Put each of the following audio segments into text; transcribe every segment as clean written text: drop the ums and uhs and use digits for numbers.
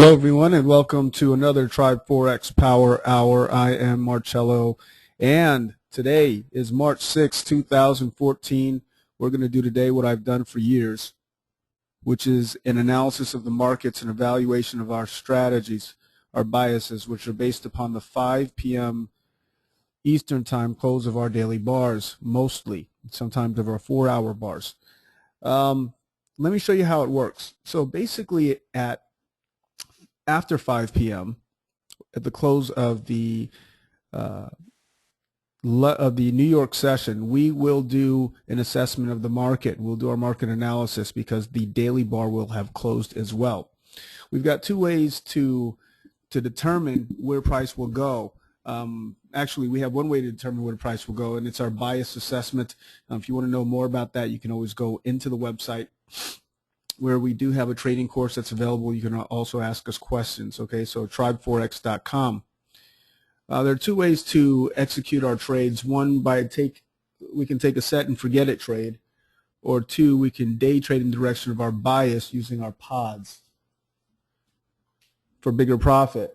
Hello, everyone, and welcome to another Tribe Forex Power Hour. I am Marcello, and today is March 6, 2014. We're going to do today what I've done for years, which is an analysis of the markets and evaluation of our strategies, our biases, which are based upon the 5 p.m. Eastern Time close of our daily bars, mostly, sometimes of our 4-hour bars. Let me show you how it works. So basically after 5 p.m., at the close of the New York session, we will do an assessment of the market. We'll do our market analysis because the daily bar will have closed as well. We've got two ways to determine where price will go. Actually, we have one way to determine where the price will go, and it's our bias assessment. If you want to know more about that, you can always go into the website, where we do have a trading course that's available. You can also ask us questions, okay? So tribeforex.com. There are two ways to execute our trades. One, we can take a set and forget it trade, or two, we can day trade in the direction of our bias using our pods for bigger profit.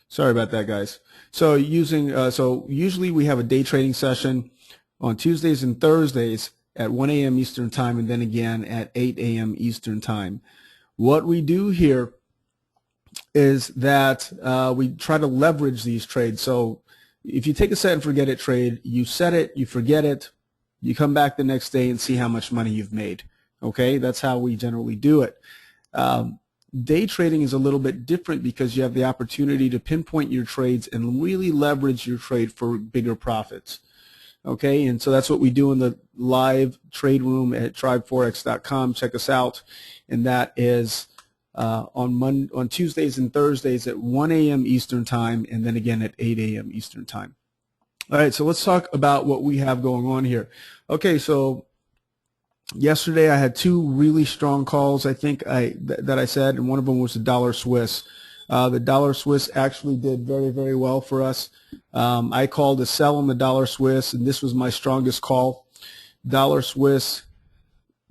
Sorry about that, guys. So usually we have a day trading session on Tuesdays and Thursdays at 1 a.m. Eastern Time, and then again at 8 a.m. Eastern Time. What we do here is that we try to leverage these trades. So if you take a set and forget it trade, you set it, you forget it, you come back the next day and see how much money you've made. Okay, that's how we generally do it. Day trading is a little bit different because you have the opportunity to pinpoint your trades and really leverage your trade for bigger profits. Okay, and so that's what we do in the live trade room at tribeforex.com. Check us out, and that is on Tuesdays and Thursdays at 1 a.m. Eastern Time, and then again at 8 a.m. Eastern Time. All right, so let's talk about what we have going on here. Okay, so yesterday I had two really strong calls, I think that I said, and one of them was the dollar Swiss. The dollar Swiss actually did very, very well for us. I called a sell on the dollar Swiss, and this was my strongest call. Dollar Swiss,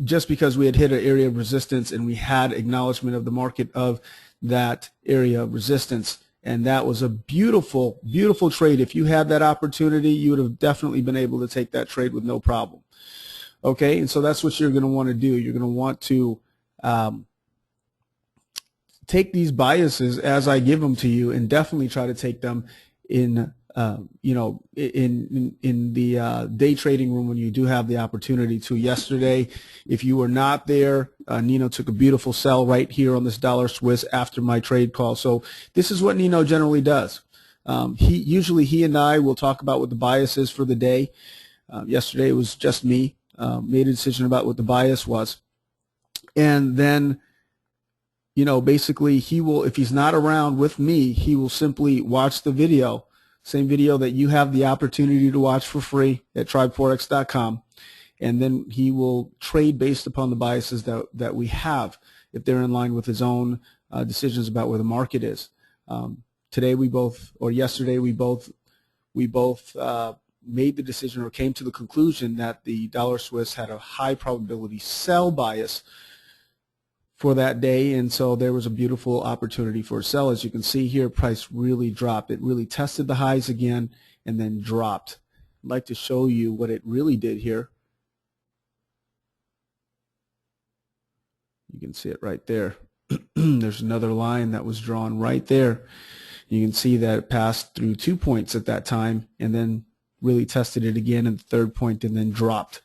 just because we had hit an area of resistance and we had acknowledgement of the market of that area of resistance. And that was a beautiful, beautiful trade. If you had that opportunity, you would have definitely been able to take that trade with no problem. Okay, and so that's what you're going to want to do. You're going to want to take these biases as I give them to you, and definitely try to take them in in the day trading room when you do have the opportunity to. Yesterday, if you were not there, Nino took a beautiful sell right here on this dollar Swiss after my trade call. So this is what Nino generally does. He and I will talk about what the bias is for the day. Yesterday it was just me. Made a decision about what the bias was, and then basically he will, if he's not around with me, he will simply watch the video, same video that you have the opportunity to watch for free at tribeforex.com, and then he will trade based upon the biases that we have, if they're in line with his own decisions about where the market is. Yesterday we both made the decision, or came to the conclusion, that the dollar Swiss had a high probability sell bias for that day, and so there was a beautiful opportunity for a sell. As you can see here, price really dropped. It really tested the highs again and then dropped. I'd like to show you what it really did here. You can see it right there. There's another line that was drawn right there. You can see that it passed through 2 points at that time, and then really tested it again at the third point and then dropped.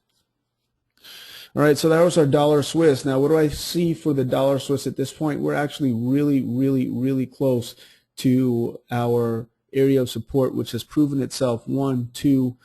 All right, so that was our dollar Swiss. Now, what do I see for the dollar Swiss at this point? We're actually really, really, really close to our area of support, which has proven itself 1, 2,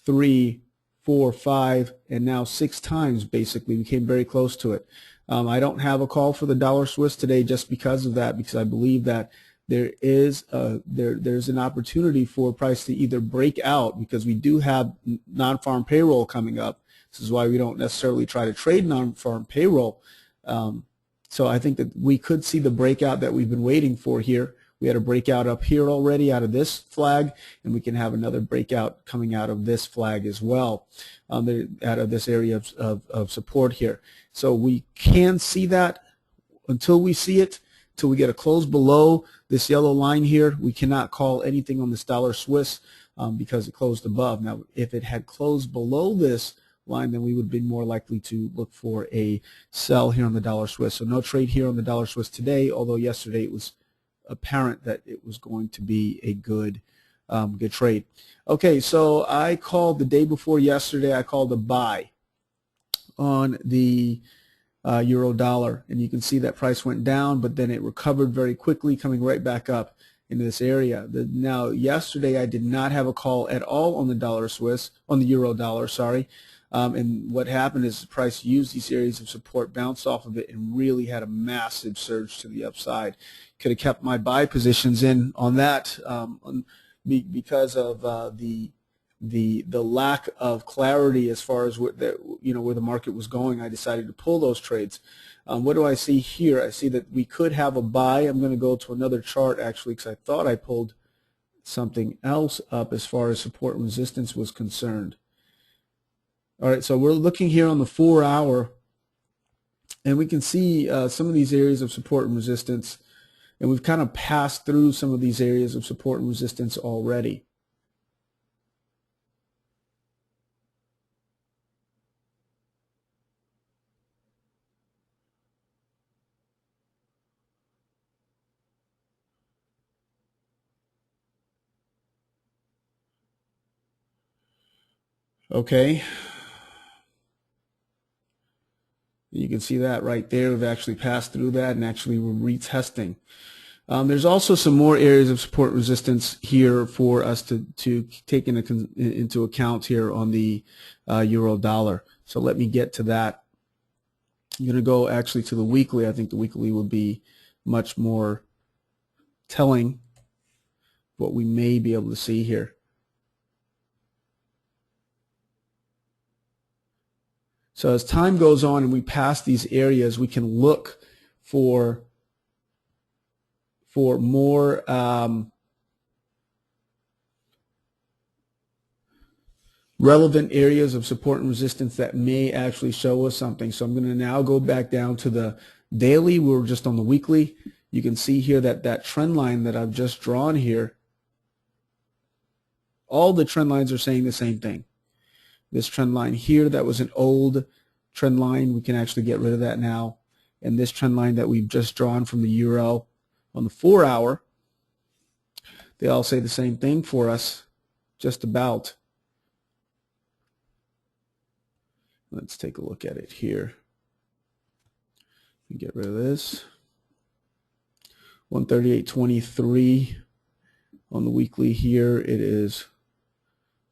3, 4, 5, and now 6 times, basically. We came very close to it. I don't have a call for the dollar Swiss today just because of that, because I believe that there's an opportunity for price to either break out, because we do have non-farm payroll coming up. This is why we don't necessarily try to trade non-farm payroll. So I think that we could see the breakout that we've been waiting for here, We had a breakout up here already out of this flag, and we can have another breakout coming out of this flag as well, out of this area of support here. So we can see that. Until we see it, till we get a close below this yellow line here, we cannot call anything on this dollar Swiss because it closed above. Now, if it had closed below this line, then we would be more likely to look for a sell here on the dollar Swiss. So no trade here on the dollar Swiss today, although yesterday it was apparent that it was going to be a good trade. Okay, so I called the day before yesterday, I called a buy on the euro dollar, and you can see that price went down, but then it recovered very quickly, coming right back up into this area. Now, yesterday I did not have a call at all on the dollar Swiss, on the euro dollar, sorry. And what happened is the price used these areas of support, bounced off of it, and really had a massive surge to the upside. Could have kept my buy positions in on that because of the lack of clarity as far as where the market was going. I decided to pull those trades. What do I see here? I see that we could have a buy. I'm going to go to another chart actually because I thought I pulled something else up as far as support and resistance was concerned. All right, so we're looking here on the 4-hour, and we can see some of these areas of support and resistance, and we've kind of passed through some of these areas of support and resistance already. Okay. You can see that right there. We've actually passed through that, and actually we're retesting. There's also some more areas of support resistance here for us to take into account here on the euro dollar. So let me get to that. I'm going to go actually to the weekly. I think the weekly would be much more telling what we may be able to see here. So as time goes on and we pass these areas, we can look for more relevant areas of support and resistance that may actually show us something. So I'm going to now go back down to the daily. We're just on the weekly. You can see here that that trend line that I've just drawn here, all the trend lines are saying the same thing. This trend line here, that was an old trend line. We can actually get rid of that now. And this trend line that we've just drawn from the euro on the 4-hour, they all say the same thing for us, just about. Let's take a look at it here. Get rid of this. 138.23 on the weekly here. It is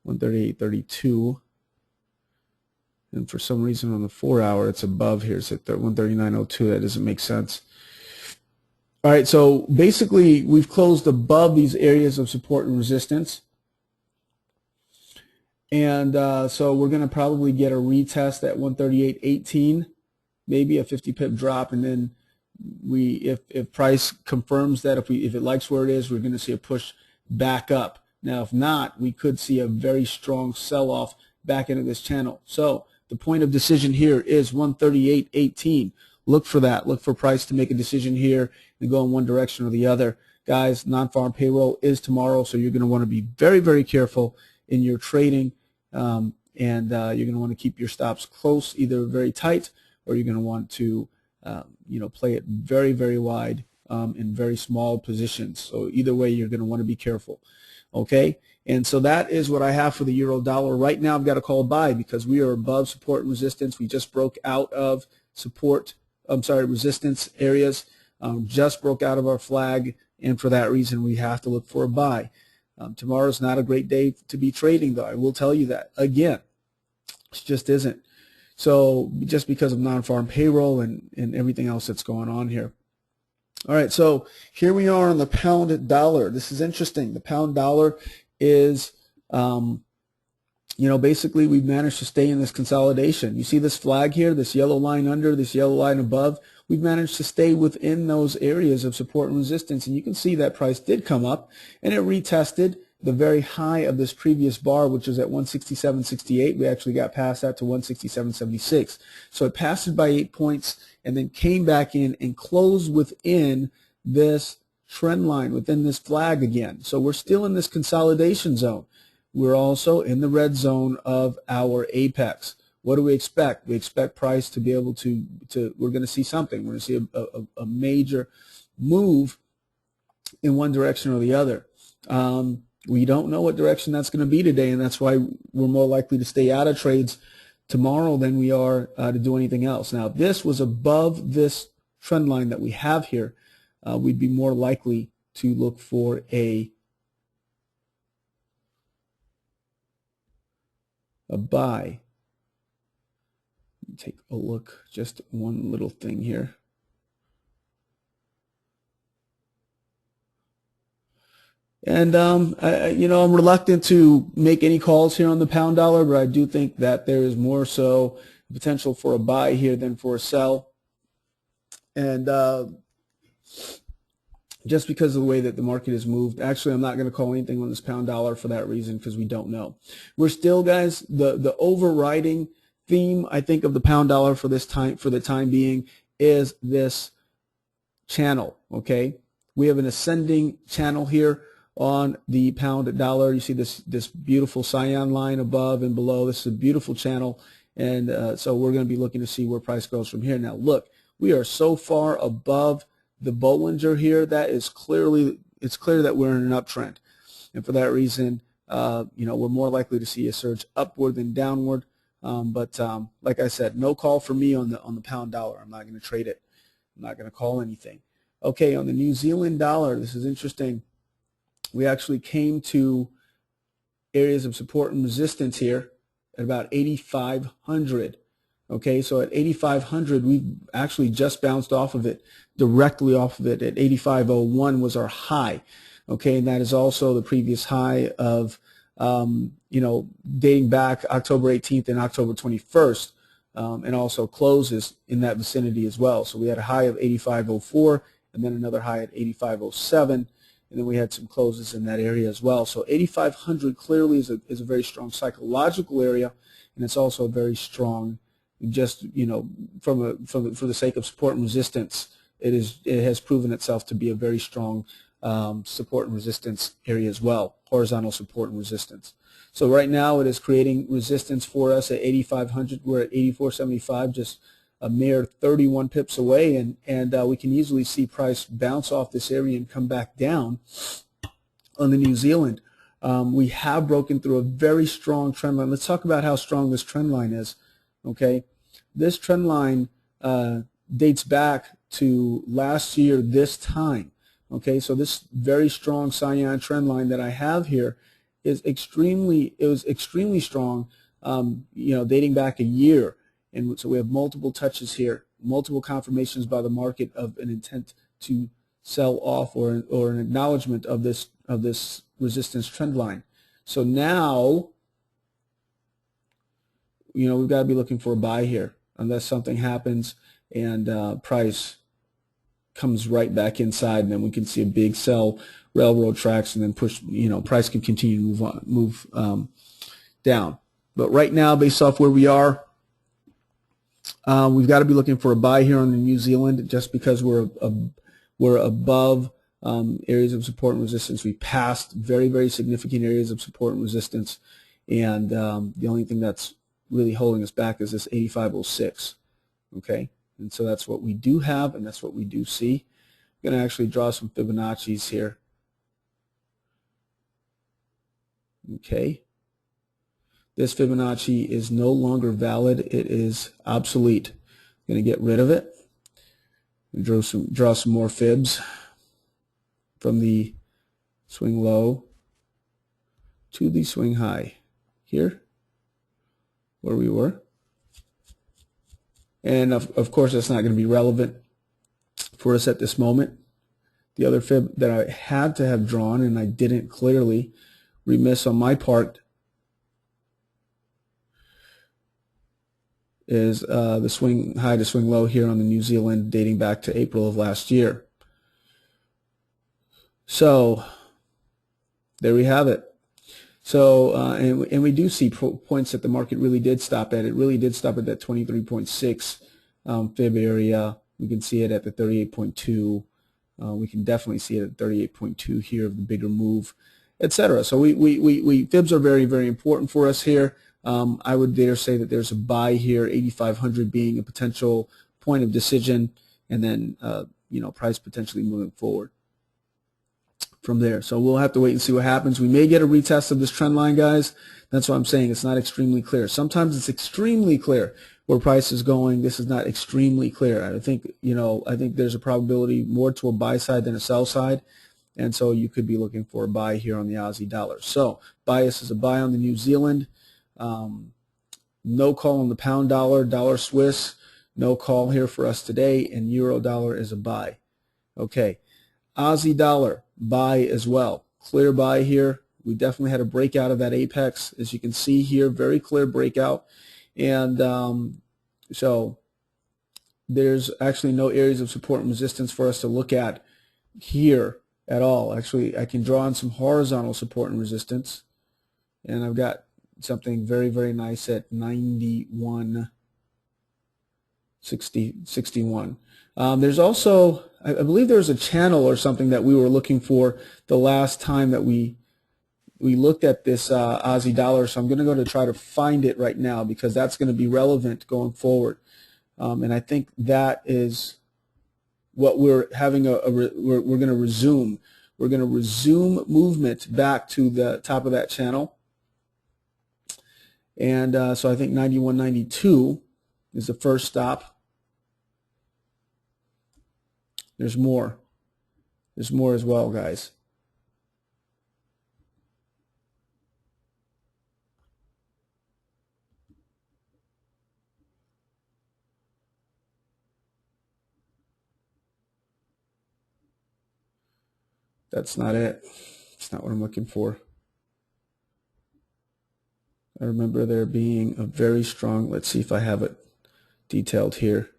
138.32. And for some reason on the 4-hour, it's above here. It's at 139.02. That doesn't make sense. All right, so basically we've closed above these areas of support and resistance. And so we're going to probably get a retest at 138.18, maybe a 50 pip drop, and then if price confirms that, if it likes where it is, we're going to see a push back up. Now, if not, we could see a very strong sell-off back into this channel. So the point of decision here is 138.18. Look for that. Look for price to make a decision here and go in one direction or the other. Guys, non-farm payroll is tomorrow, so you're going to want to be very, very careful in your trading, and you're going to want to keep your stops close, either very tight, or you're going to want to play it very, very wide in very small positions. So either way, you're going to want to be careful. Okay, and so that is what I have for the euro dollar. Right now, I've got to call a buy because we are above support and resistance. We just broke out of resistance areas, just broke out of our flag, and for that reason, we have to look for a buy. Tomorrow's not a great day to be trading, though. I will tell you that. Again, it just isn't. So just because of non-farm payroll and everything else that's going on here. All right, so here we are on the pound dollar. This is interesting. The pound dollar is, basically we've managed to stay in this consolidation. You see this flag here, this yellow line under, this yellow line above. we've managed to stay within those areas of support and resistance. And you can see that price did come up and it retested the very high of this previous bar, which was at 167.68. We actually got past that to 167.76. So it passed it by 8 points and then came back in and closed within this trend line, within this flag again. So we're still in this consolidation zone. We're also in the red zone of our apex. What do we expect? We expect price to be able to we're going to see something. We're going to see a major move in one direction or the other. We don't know what direction that's going to be today, and that's why we're more likely to stay out of trades tomorrow than we are to do anything else. Now, if this was above this trend line that we have here, we'd be more likely to look for a buy. Take a look, just one little thing here. And I'm reluctant to make any calls here on the pound dollar, but I do think that there is more so potential for a buy here than for a sell. And just because of the way that the market has moved, actually, I'm not going to call anything on this pound dollar for that reason, because we don't know. We're still, guys, the overriding theme, I think, of the pound dollar for the time being is this channel. Okay, we have an ascending channel here on the pound dollar. You see this beautiful cyan line above and below. This is a beautiful channel, and so we're going to be looking to see where price goes from here. Now, look, we are so far above the Bollinger here that it's clear that we're in an uptrend, and for that reason, we're more likely to see a surge upward than downward. But like I said, no call for me on the pound dollar. I'm not going to trade it. I'm not going to call anything. Okay, on the New Zealand dollar, this is interesting. We actually came to areas of support and resistance here at about 8,500. Okay, so at 8,500, we actually just bounced off of it, directly off of it. At 8,501 was our high. Okay, and that is also the previous high of, dating back October 18th and October 21st, and also closes in that vicinity as well. So we had a high of 85.04 and then another high at 85.07, and then we had some closes in that area as well. So 8,500 clearly is a very strong psychological area, and it's also a very strong, just for the sake of support and resistance, it has proven itself to be a very strong support and resistance area as well, horizontal support and resistance. So right now it is creating resistance for us at 8,500. We're at 84.75, just a mere 31 pips away, and we can easily see price bounce off this area and come back down on the New Zealand. We have broken through a very strong trend line. Let's talk about how strong this trend line is. Okay, this trend line dates back to last year this time. Okay, so this very strong cyan trend line that I have here is extremely strong, dating back a year. And so we have multiple touches here, multiple confirmations by the market of an intent to sell off or an acknowledgement of this resistance trend line. So now, we've got to be looking for a buy here, unless something happens and price comes right back inside, and then we can see a big sell, railroad tracks, and then push. Price can continue to move down. But right now, based off where we are, we've got to be looking for a buy here on the New Zealand, just because we're above areas of support and resistance. We passed very, very significant areas of support and resistance, and the only thing that's really holding us back is this 85.06. Okay. And so that's what we do have, and that's what we do see. I'm going to actually draw some Fibonacci's here. Okay. This Fibonacci is no longer valid. It is obsolete. I'm going to get rid of it. Draw some more fibs from the swing low to the swing high here, where we were. And of course, that's not going to be relevant for us at this moment. The other fib that I had to have drawn, and I didn't, clearly remiss on my part, is the swing high to swing low here on the New Zealand dating back to April of last year. So there we have it. So and we do see points that the market really did stop at. It really did stop at that 23.6 fib area. We can see it at the 38.2. We can definitely see it at 38.2 here of the bigger move, etc. So fibs are very, very important for us here. I would dare say that there's a buy here, 8,500 being a potential point of decision, and then price potentially moving forward from there. So we'll have to wait and see what happens. We may get a retest of this trend line, guys. That's what I'm saying. It's not extremely clear. Sometimes it's extremely clear where price is going. This is not extremely clear. I think there's a probability more to a buy side than a sell side. And so you could be looking for a buy here on the Aussie dollar. So bias is a buy on the New Zealand. No call on the pound dollar, dollar Swiss. No call here for us today. And euro dollar is a buy. Okay. Aussie dollar, buy as well. Clear buy here. We definitely had a breakout of that apex, as you can see here, very clear breakout. And so there's actually no areas of support and resistance for us to look at here at all. Actually, I can draw on some horizontal support and resistance, and I've got something very, very nice at 91.61. There's also, I believe there was a channel or something that we were looking for the last time that we looked at this Aussie dollar. So I'm going to go to try to find it right now because that's going to be relevant going forward. And I think that is what we're having we're going to resume. We're going to resume movement back to the top of that channel. And so I think 91.92 is the first stop. There's more. There's more as well, guys. That's not it. It's not what I'm looking for. I remember there being a very strong, let's see if I have it detailed here.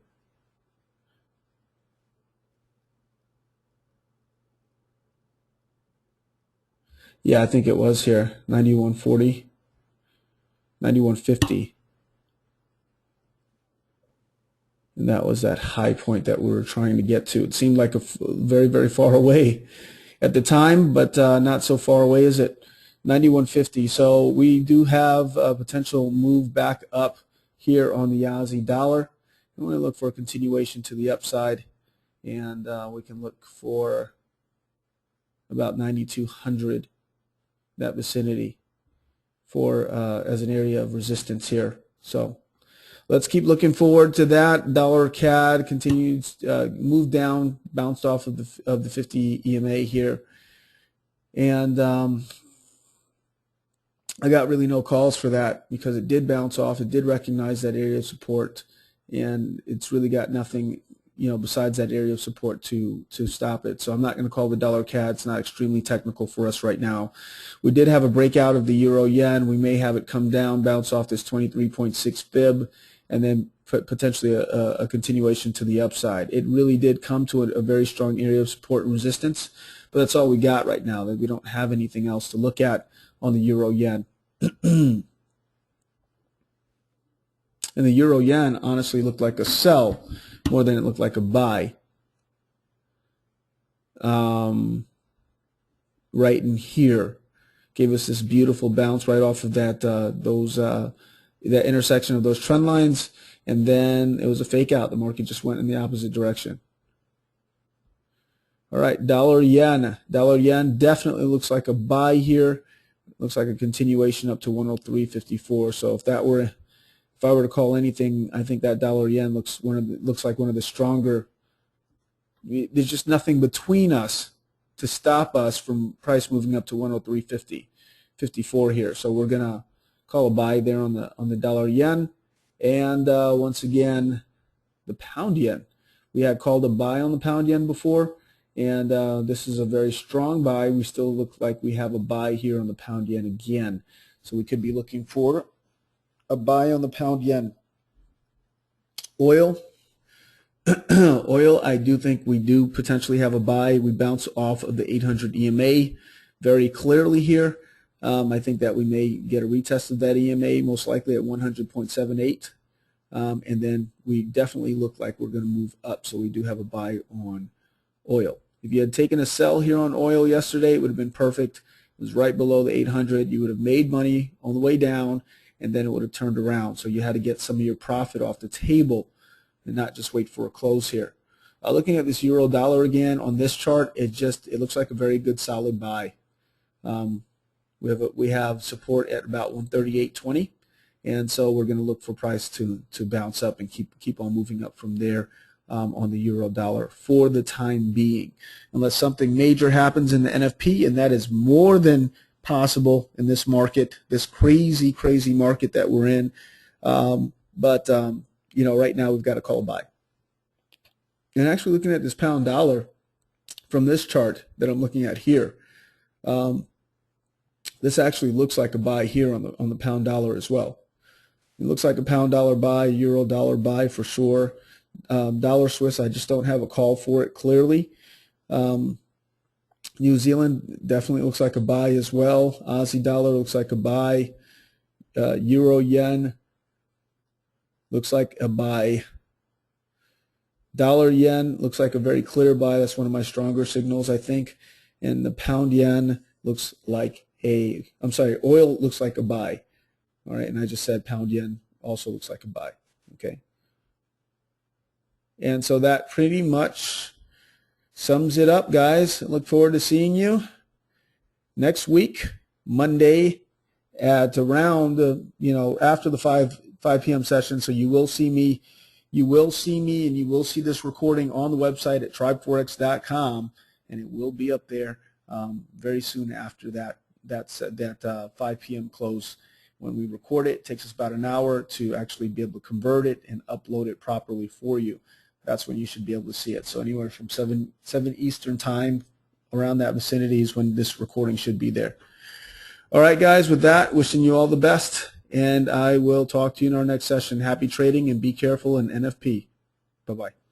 Yeah, I think it was here, 91.40, 91.50. And that was that high point that we were trying to get to. It seemed like a very, very far away at the time, but not so far away, is it? 91.50. So we do have a potential move back up here on the Aussie dollar. I'm going to look for a continuation to the upside, and we can look for about 9,200, that vicinity, for as an area of resistance here. So let's keep looking forward to that. Dollar CAD continues move down, bounced off of the 50 EMA here, and I got really no calls for that because it did bounce off. It did recognize that area of support, and it's really got nothing, besides that area of support to stop it. So I'm not going to call the dollar CAD. It's not extremely technical for us right now. We did have a breakout of the euro yen. We may have it come down, bounce off this 23.6 fib, and then potentially a continuation to the upside. It really did come to a very strong area of support and resistance, but that's all we got right now. That we don't have anything else to look at on the euro yen. And the euro yen honestly looked like a sell more than it looked like a buy. Right in here, gave us this beautiful bounce right off of that that intersection of those trend lines, and then it was a fake out. The market just went in the opposite direction. All right, dollar yen. Dollar yen definitely looks like a buy here. Looks like a continuation up to 103.54. So if I were to call anything, I think that dollar yen looks like one of the stronger. There's just nothing between us to stop us from price moving up to 103.54 here. So we're gonna call a buy there on the dollar yen, and once again, the pound yen. We had called a buy on the pound yen before, and this is a very strong buy. We still look like we have a buy here on the pound yen again. So we could be looking for a buy on the pound yen. Oil. Oil, I do think we do potentially have a buy. We bounce off of the 800 EMA very clearly here. I think that we may get a retest of that EMA, most likely at 100.78. And then we definitely look like we're going to move up. So we do have a buy on oil. If you had taken a sell here on oil yesterday, it would have been perfect. It was right below the 800. You would have made money on the way down, and then it would have turned around. So you had to get some of your profit off the table and not just wait for a close here. Looking at this euro dollar again on this chart, it looks like a very good solid buy. We have support at about 138.20, and so we're going to look for price to bounce up and keep on moving up from there on the euro dollar for the time being, unless something major happens in the NFP, and that is more than possible in this market, this crazy market that we're in. You know, right now we've got to call a buy. And actually looking at this pound dollar from this chart that I'm looking at here, this actually looks like a buy here on the pound dollar as well. It looks like a pound dollar buy, euro dollar buy for sure. Dollar Swiss, I just don't have a call for it clearly. New Zealand definitely looks like a buy as well. Aussie dollar looks like a buy. Euro yen looks like a buy. Dollar yen looks like a very clear buy. That's one of my stronger signals, I think. And the pound yen looks like oil looks like a buy. All right, and I just said pound yen also looks like a buy. Okay. And so that pretty much sums it up, guys. I look forward to seeing you next week, Monday, at around after the 5 p.m. session. So you will see me. You will see me, and you will see this recording on the website at tribeforex.com, and it will be up there very soon after that 5 p.m. close. When we record it, it takes us about an hour to actually be able to convert it and upload it properly for you. That's when you should be able to see it. So anywhere from 7 Eastern time, around that vicinity is when this recording should be there. All right, guys, with that, wishing you all the best, and I will talk to you in our next session. Happy trading, and be careful in NFP. Bye-bye.